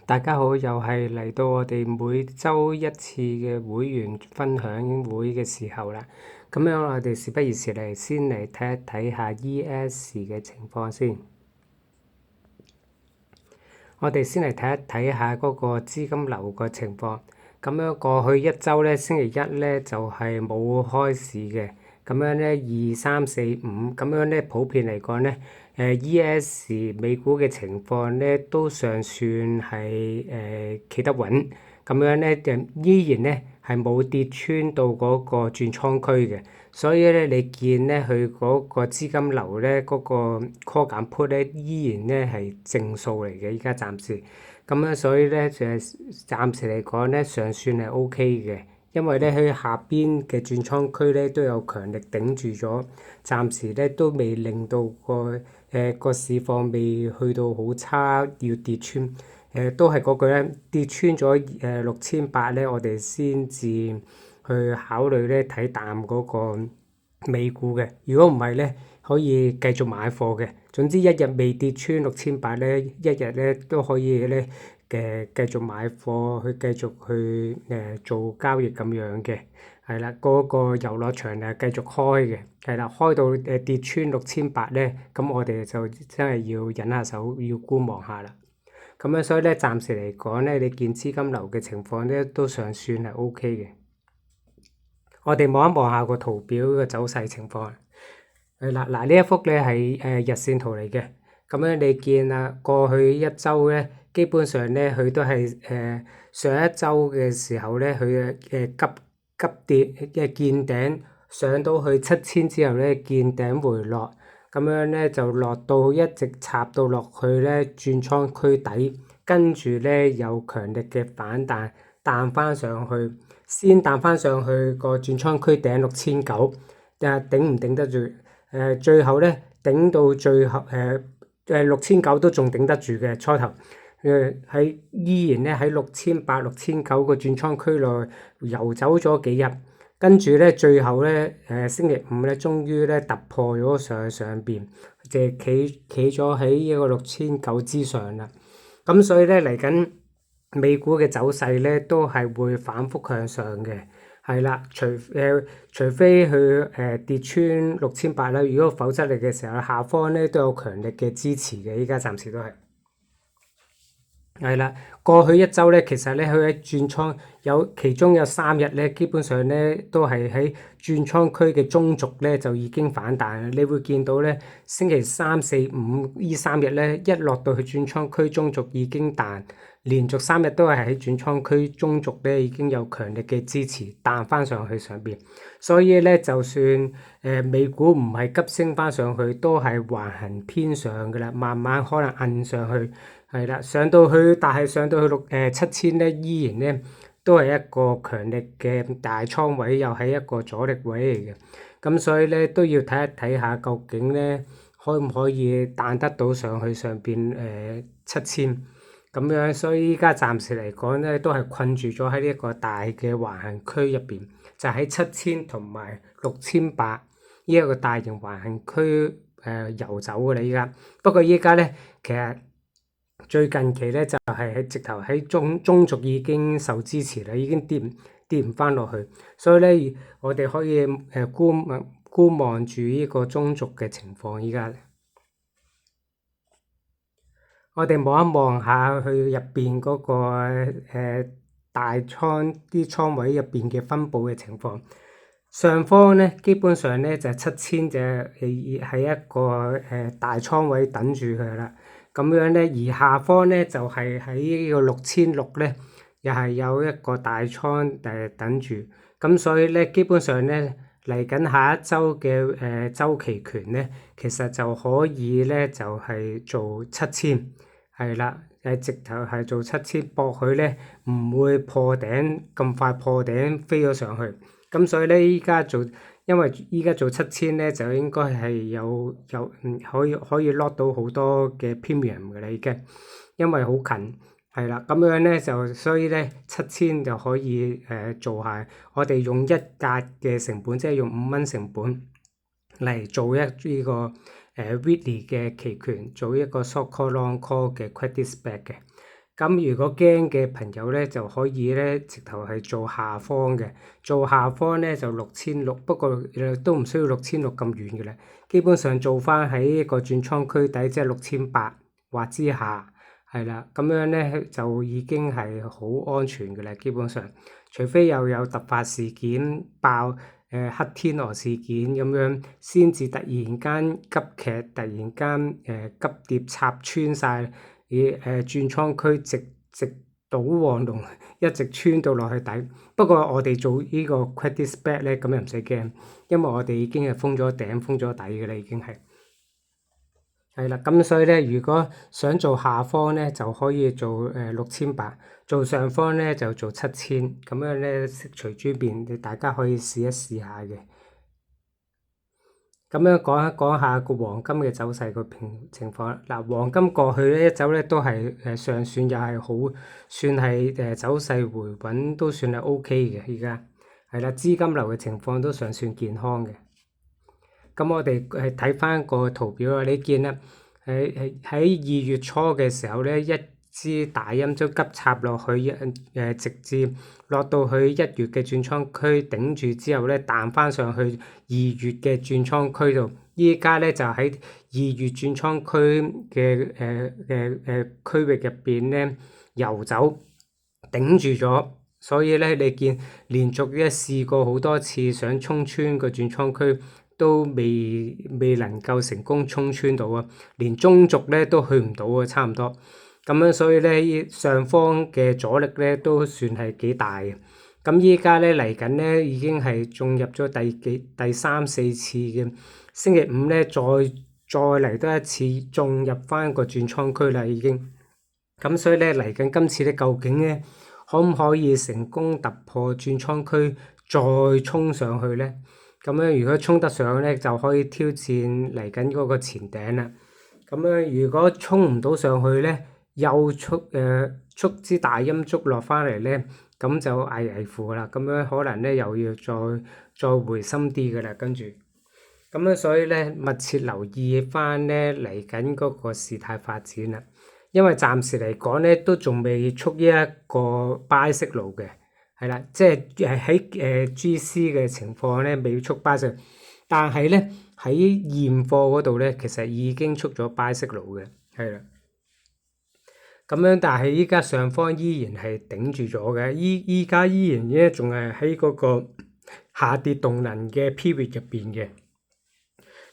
大家好，又係嚟到我哋每週一次嘅會員分享會嘅時候啦。咁樣我哋事不宜遲嚟，先嚟睇一睇下 ES 嘅情況先。我哋先嚟睇一睇下嗰個資金流個情況。咁樣過去一週咧，星期一咧就係冇開市嘅。咁樣咧2、3、4、5，咁樣咧普遍嚟講咧，ES 美股嘅情況咧都尚算係企得穩。咁樣咧就依然咧係冇跌穿到嗰個轉倉區嘅。所以咧，你見咧佢嗰個資金流咧，嗰個 call 減 put 咧，依然咧係正數嚟嘅，依家暫時。咁樣所以咧，就係暫時嚟講咧，尚算係 OK 嘅。因為咧，佢下邊嘅轉倉區咧都有強力頂住咗，暫時咧都未令到個市況未去到好差要跌穿。都係嗰句咧，跌穿咗6800咧，我哋先至去考慮咧睇淡嗰個美股嘅。如果唔係咧，可以繼續買貨嘅。總之一日未跌穿6800咧，一日咧都可以咧繼續買貨去繼續去做交易咁樣嘅。係啦，嗰個遊樂場繼續開嘅。係啦，開到跌穿6800咧，咁我哋就真係要忍下手，要觀望下啦。咁樣所以咧，暫時嚟講咧，你見資金流嘅情況咧都尚算係 OK 嘅。我哋望一望下個圖表嘅走勢情況。係啦，嗱呢一幅咧係日線圖嚟嘅。咁樣你見啊，過去一週咧，基本上咧佢都係上一週嘅時候咧，佢急跌嘅見頂，上到去7000之後咧見頂回落，咁樣咧就落到一直插到落去咧轉倉區底，跟住咧有強力嘅反彈，彈翻上去，先彈翻上去個轉倉區頂6900，頂唔頂得住？最後咧頂到最後6900都仲頂得住嘅，初頭喺依然咧喺6800、6900個轉倉區內遊走咗幾日，跟住咧最後咧星期五咧終於咧突破咗上邊，就係企咗喺呢個6900之上啦。咁所以咧嚟緊美股嘅走勢咧都係會反覆向上嘅。係啦，除非佢跌穿6800啦，如果否則嚟嘅時候，下方咧都有強力嘅支持嘅，依家暫時都係。係啦，過去一週咧，其實咧佢喺轉倉其中有3日咧，基本上咧都係喺轉倉區嘅中軸咧就已經反彈啦。你會見到咧，星期3、4、5呢3日咧，一落到去轉倉區中軸已經彈，連續3日都係喺轉倉區中軸咧已經有強力嘅支持彈翻上去上邊。所以咧，就算美股唔係急升翻上去，都係橫行偏上㗎啦，慢慢可能摁上去。係啦，但係上到去7000咧，依然咧都係一個強力嘅大倉位，又係一個阻力位嚟嘅。咁所以咧都要睇一睇下，究竟咧可唔可以彈得到上去上邊7000咁樣。所以依家暫時嚟講咧，都係困住咗喺呢一個大嘅橫行區入邊，就喺7000同埋6800呢一個大型橫行區遊走㗎啦。依家不過依家咧其實最近期咧就係喺直頭喺中軸已經受支持啦，已經跌唔翻落去，所以咧我哋可以觀望住呢個中軸嘅情況。依家我哋望一望下佢入邊嗰個大倉啲倉位入邊嘅分佈嘅情況。上方咧基本上咧就7000就係一個大倉位等住佢啦。咁樣咧，而下方咧就係喺呢個6600咧，又係有一個大倉等住。咁所以咧，基本上咧嚟緊下一週嘅週期權咧，其實就可以咧就係做7000，係啦，直頭係做7000，博佢咧唔會破頂咁快破頂飛咗上去。咁所以咧因為依家做7000咧，就應該係可以 lock 到好多嘅 premium 嘅啦，已經，因為好近，係啦，咁樣咧所以咧7000就可以做下，我哋用1格嘅成本，即係用5蚊成本嚟做呢個weekly 嘅期權，做一個 short call long call 嘅 credit spread 嘅。咁如果驚嘅朋友咧，就可以咧直頭係做下方嘅，做下方咧就6600，不過都唔需要6600咁遠嘅啦。基本上做翻喺一個轉倉區底，即係6800或之下，係啦，咁樣咧就已經係好安全嘅啦。基本上，除非又有突發事件爆黑天鵝事件咁樣，先至突然間急劇，突然間急跌插穿晒。轉倉區直搗黃龍，一直穿到落去底。不過我哋做呢個 credit spread 咧，咁又唔使驚，因為我哋已經係封咗頂、封咗底嘅啦，已經係啦。咁所以咧，如果想做下方咧，就可以做6800；做上方咧就做7000。咁樣咧，悉隨尊便，你大家可以試一試下嘅。咁樣講一講下個黃金嘅走勢個情況。嗱，黃金過去咧一走咧都係上算又係好，算係走勢回穩，都算係 OK 嘅。而家係啦，資金流嘅情況都尚算健康嘅。咁我哋睇翻個圖表啊，你見啦，喺2月初嘅時候咧，一支大陰燭急插落去，直接落到去1月嘅轉倉區頂住之後咧，彈翻上去2月嘅轉倉區度。依家咧就喺2月轉倉區嘅區域入邊咧遊走，頂住咗。所以咧，你見連續試過好多次想衝穿個轉倉區，都未能夠成功衝穿到啊！連中軸咧都去唔到啊，差唔多。咁樣所以咧，上方嘅阻力咧都算係幾大嘅。咁依家咧嚟緊咧已經係進入咗第三四次嘅星期五咧，再嚟多一次進入翻個轉倉區啦，已經。咁所以咧嚟緊今次咧，究竟咧可唔可以成功突破轉倉區，再衝上去咧？咁樣如果衝得上咧，就可以挑戰嚟緊嗰個前頂啦。咁樣如果衝唔到上去咧，又束支大陰燭落翻嚟咧，咁就危乎啦。咁樣可能咧又要再回深啲嘅啦，跟住。咁樣所以咧，密切留意翻咧嚟緊嗰個事態發展啦。因為暫時嚟講咧，都仲未出呢一個 buy signal嘅，係啦，即係喺GC 嘅情況咧未出 buy signal，但係咧喺現貨嗰度咧，其實已經出咗 buy signal嘅，係啦。咁樣，但係依家上方依然係頂住咗嘅，依家依然咧仲係喺嗰個下跌動能嘅 period 入邊嘅。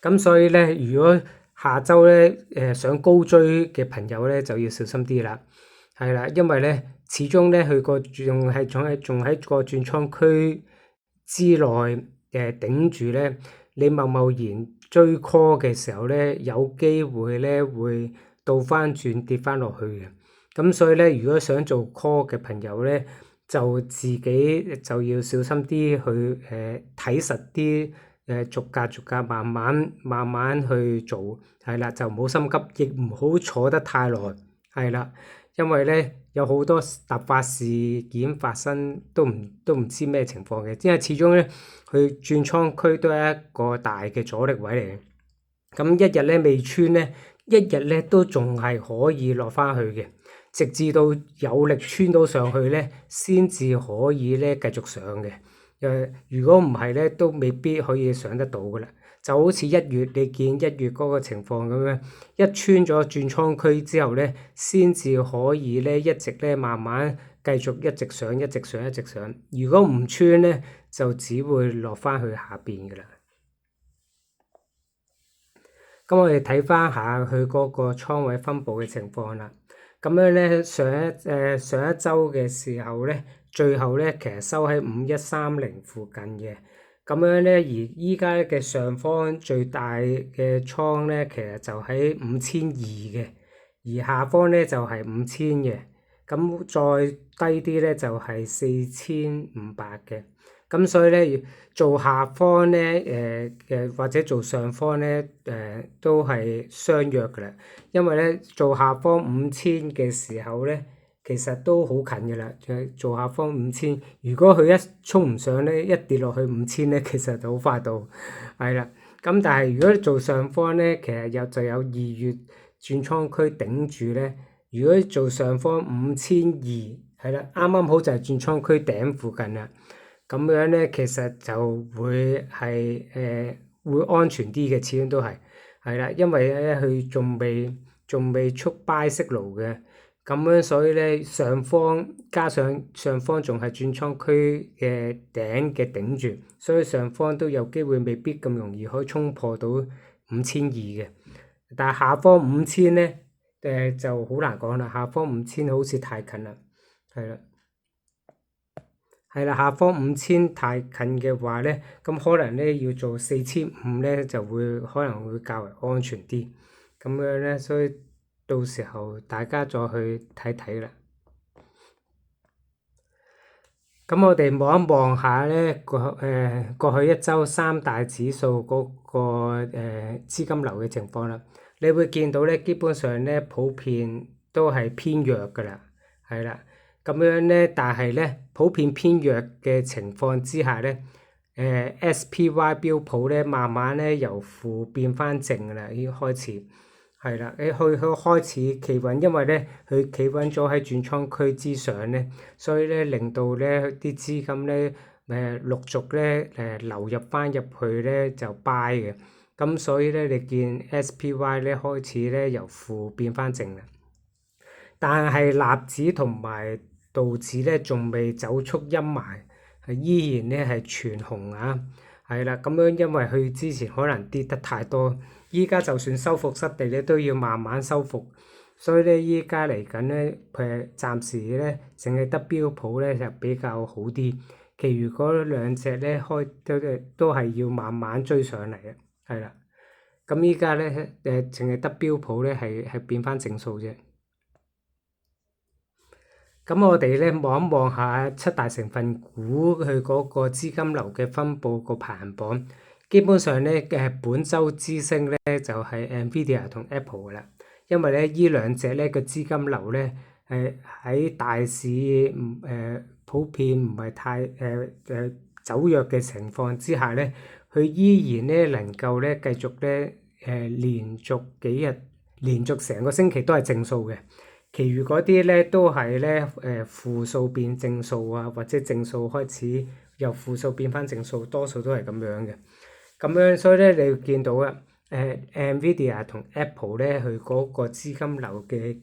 咁所以咧，如果下週咧想高追嘅朋友咧，就要小心啲啦。係啦，因為咧始終咧佢個仲喺個轉倉區之內頂住咧，你貿然追 call 嘅時候咧，有機會咧會倒翻轉跌翻落去嘅。咁所以咧，如果想做 call 嘅朋友咧，就自己就要小心啲去睇實啲，逐格慢慢去做，係啦，就唔好心急，亦唔好坐得太耐，係啦，因為咧有好多突發事件發生，都唔知咩情況嘅，因為始終咧佢轉倉區都係一個大嘅阻力位嚟嘅。咁一日咧未穿咧，一日咧都仲係可以落翻去嘅。直至到有力穿到上去咧，先至可以咧繼續上嘅。如果唔係咧，都未必可以上得到噶啦。就好似1月，你見1月嗰個情況咁樣，一穿咗轉倉區之後咧，先至可以咧一直咧慢慢繼續一直上。如果唔穿咧，就只會落翻去下邊噶啦。咁我哋睇翻下佢嗰個倉位分佈嘅情況啦。咁樣咧，上一週嘅時候咧，最後咧其實收喺5130附近嘅。咁樣咧，而依家嘅上方最大嘅倉咧，其實就喺5200嘅，而下方咧就係5000嘅。咁再低啲咧就係4500嘅。咁所以咧，做下方咧，或者做上方咧，都係相約㗎啦。因為咧，做下方5000嘅時候咧，其實都好近㗎啦。做下方5000，如果佢一衝唔上咧，一跌落去5000咧，其實就好快到，係啦。咁但係如果做上方咧，其實就有2月轉倉區頂住咧。如果做上方5200，係啦，啱啱好就係轉倉區頂附近啦。咁樣咧，其實就會係會安全啲嘅，始終都係啦，因為咧佢仲未出 buy signal嘅，咁樣所以咧上方加上上方仲係轉倉區嘅頂嘅頂住，所以上方都有機會未必咁容易可以衝破到5200嘅，但係下方5000咧就好難講啦，下方5000好似太近啦，係啦。係啦，下方5000太近嘅話咧，咁可能咧要做4500咧，就會可能會較為安全啲。咁樣咧，所以到時候大家再去睇睇啦。咁我哋望一望下咧，過去一週三大指數嗰個資金流嘅情況啦。你會見到咧，基本上咧普遍都係偏弱㗎啦，係啦。咁樣咧，但係咧普遍偏弱嘅情況之下咧，SPY 標普咧慢慢咧由負變翻正㗎啦，已經開始係啦，佢開始企穩，因為咧佢企穩咗喺轉倉區之上咧，所以咧令到咧啲資金咧陸續咧流入翻入去咧就 buy 嘅，咁所以咧你見 SPY 咧開始咧由負變翻正啦，但係納指同埋道指咧仲未走出陰霾，係依然咧係全紅啊，係啦，咁樣因為佢之前可能跌得太多，依家就算收復失地咧都要慢慢收復，所以咧依家嚟緊咧暫時咧淨係得標普咧就比較好啲，其餘嗰兩隻咧都係要慢慢追上嚟嘅，係啦，咁依家咧淨係得標普咧係變翻正數啫。咁我哋咧望一望下七大成分股佢嗰個資金流嘅分佈個排行榜，基本上咧本週之星咧就係 Nvidia 同 Apple 噶啦，因為咧依兩隻咧個資金流咧喺大市普遍唔係太走弱嘅情況之下咧，佢依然咧能夠咧繼續咧連續幾日連續成個星期都係正數嘅。其餘嗰啲咧都係咧負數變正數啊，或者正數開始由負數變翻正數，多數都係咁樣嘅。咁樣所以咧，你會見到啊，Nvidia 同 Apple 咧，佢嗰個資金流嘅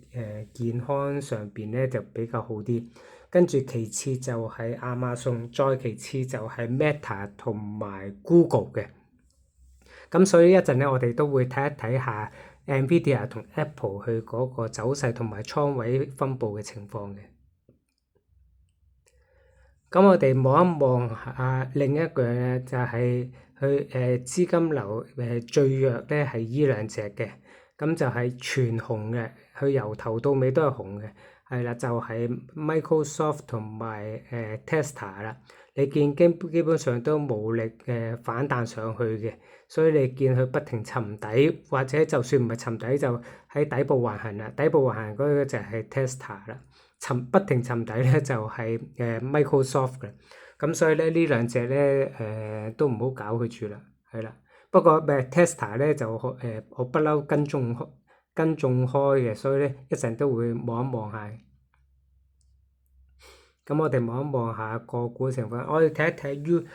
健康上邊咧就比較好啲。跟住其次就係亞馬遜，再其次就係 Meta 同埋 Google 嘅。咁所以一陣咧，我哋都會睇一睇下。Nvidia 同 Apple 佢嗰個走勢同埋倉位分佈嘅情況嘅，咁我哋望一望下另一個咧，就係佢資金流最弱咧係依兩隻嘅，咁就係全紅嘅，佢由頭到尾都係紅嘅，係啦，就係 Microsoft 同埋Tesla 啦。你見基本上都冇力反彈上去嘅，所以你見佢不停沉底，或者就算唔係沉底，就喺底部橫行啦。底部橫行嗰個就係 Tesla 啦，不停沉底咧就係Microsoft 嘅。咁所以咧呢兩隻咧都唔好搞佢住啦，係啦。不過Tesla 咧就我不嬲跟蹤開嘅，所以咧一陣都會望一望下。咁我哋望一望下個股情況，我哋睇一睇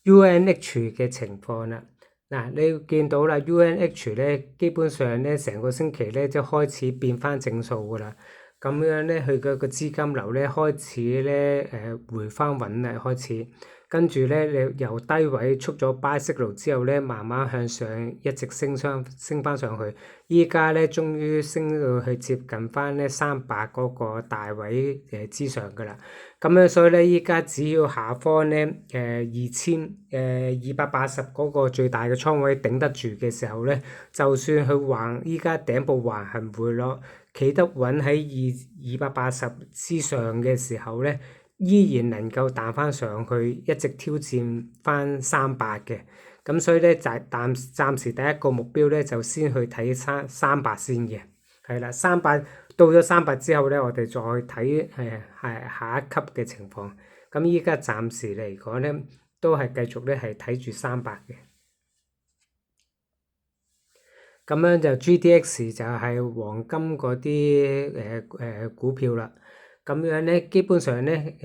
UNH 嘅情況啦。嗱，你見到啦，UNH 咧基本上咧成個星期咧即係開始變翻正數噶啦。咁樣咧，佢個資金流咧開始咧回翻穩啦，開始。跟住咧，你由低位出咗 buy signal之後咧，慢慢向上一直升翻上去。依家咧，終於升到去接近翻咧300嗰個大位之上噶啦。咁樣所以咧，依家只要下方咧280嗰個最大嘅倉位頂得住嘅時候咧，就算佢依家頂部橫行回落，企得穩喺280之上嘅時候咧，依然能夠彈翻上去，一直挑戰翻300嘅。咁所以咧，就暫時第一個目標咧，就先去睇300先嘅。係啦，300到咗300之後咧，我哋再睇下一級嘅情況。咁依家暫時嚟講咧，都係繼續咧係睇住300嘅。咁樣就 GDX 就係黃金嗰啲股票啦。咁樣咧，基本上咧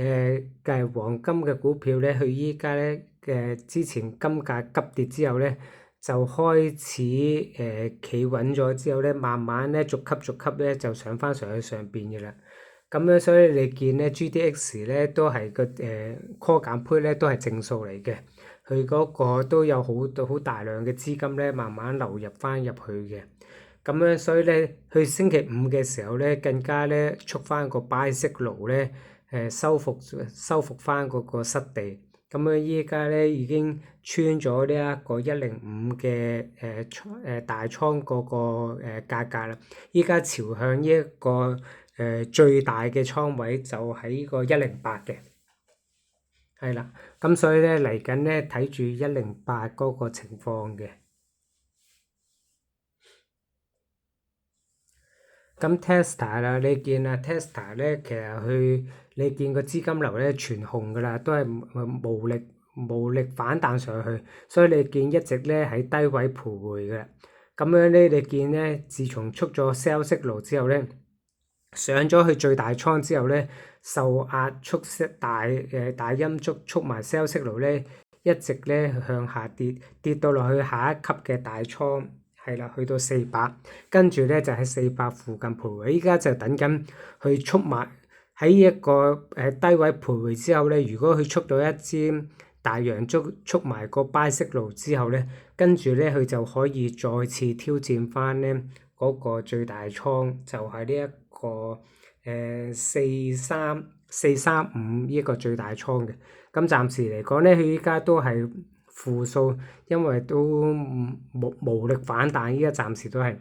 計黃金嘅股票咧，佢依家咧之前金價急跌之後咧，就開始企穩咗之後咧，慢慢咧逐級咧就上翻上去上邊嘅啦。咁樣所以你見咧 GDX 咧都係個call 減 put 咧都係正數嚟嘅，佢嗰個都有好大量嘅資金咧慢慢流入翻入去嘅。咁樣所以咧，去星期五嘅時候咧，更加咧觸翻個 buy signal咧，收復翻嗰個失地。咁樣依家咧已經穿咗呢一個105嘅大倉嗰個價格啦。依家朝向呢一個最大嘅倉位就喺呢個108嘅，係啦。咁所以咧嚟緊咧睇住108嗰個情況嘅。咁 Tesla 啦，你見啊 Tesla 咧，其實你見個資金流咧全紅噶啦，都係無力反彈上去，所以你見一直咧喺低位徘徊嘅。咁樣咧，你見咧，自從出咗 sell signal 之後咧，上咗去最大倉之後咧，受壓大陰燭埋 sell signal咧，一直咧向下跌到落去下一級嘅大倉。係啦，去到400，跟住咧就喺400附近徘徊。依家就等緊去觸埋喺一個低位徘徊之後咧，如果佢觸到一支大陽燭觸埋個 buy signal之後咧，跟住咧佢就可以再次挑戰翻咧嗰個最大倉，就係呢一個435呢個最大倉嘅。咁暫時嚟講咧，佢依家都係負數，因為都無力反彈，依家暫時都係，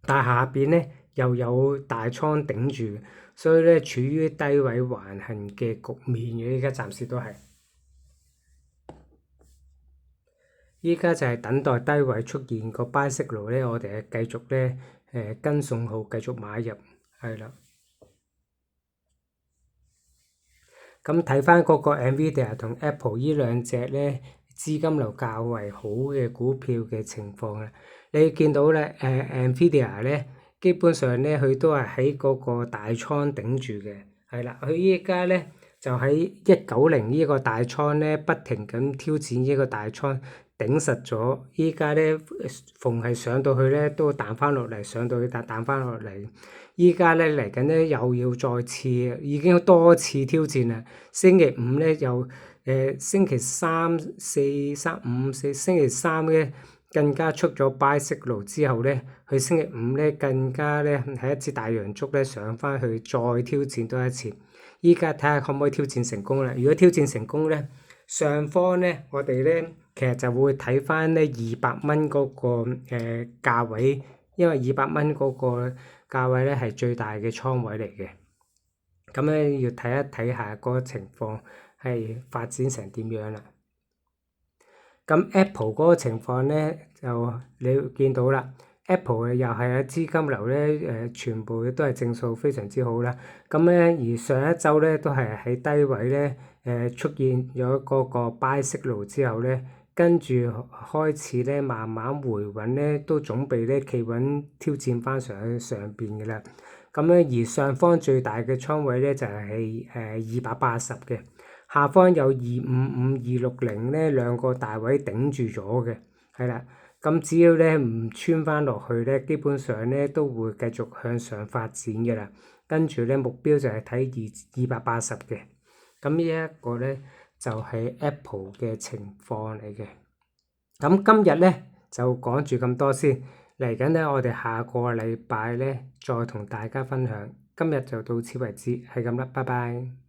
但係下邊咧又有大倉頂住，所以咧處於低位橫行嘅局面嘅，依家暫時都係。依家就係等待低位出現個 buy signal咧，我哋係繼續咧跟送號繼續買入，係啦。咁睇翻嗰個 Nvidia 同 Apple 呢兩隻咧資金流較為好嘅股票嘅情況啦，你見到咧Nvidia 咧基本上咧佢都係喺嗰個大倉頂住嘅，係啦，佢依家咧就喺190呢個大倉咧不停咁挑戰呢個大倉頂實咗，依家咧逢係上到去咧都彈翻落嚟，上到去彈翻落嚟。依家咧嚟緊咧又要再次，已經多次挑戰啦。星期五咧又星期三、星期三咧更加出咗 buy signal之後咧，佢星期五咧更加咧係一支大陽燭咧上翻去再挑戰多一次。依家睇下可唔可以挑戰成功啦？如果挑戰成功咧，上方咧我哋咧其實就會睇翻咧200蚊嗰個價位，因為200蚊嗰個價位咧係最大嘅倉位嚟嘅，咁咧要睇一睇下個情況係發展成點樣啦。咁 Apple 嗰個情況咧就你見到啦 ，Apple 又係啊資金流咧全部都係正數非常之好啦。咁咧而上一週咧都係喺低位咧出現咗嗰個 buy signal之後咧。跟住開始咧，慢慢回穩咧，都準備咧企穩挑戰翻上去上邊嘅啦。咁咧，而上方最大嘅倉位咧就係280嘅，下方有255、260咧兩個大位頂住咗嘅，係啦。咁只要咧唔穿翻落去咧，基本上咧都會繼續向上發展嘅啦。跟住咧目標就係睇280嘅。咁呢一個咧。就係 Apple 嘅情況嚟嘅。咁今日咧就講住咁多先，嚟緊咧我哋下個禮拜咧再同大家分享。今日就到此為止，係咁啦，拜拜。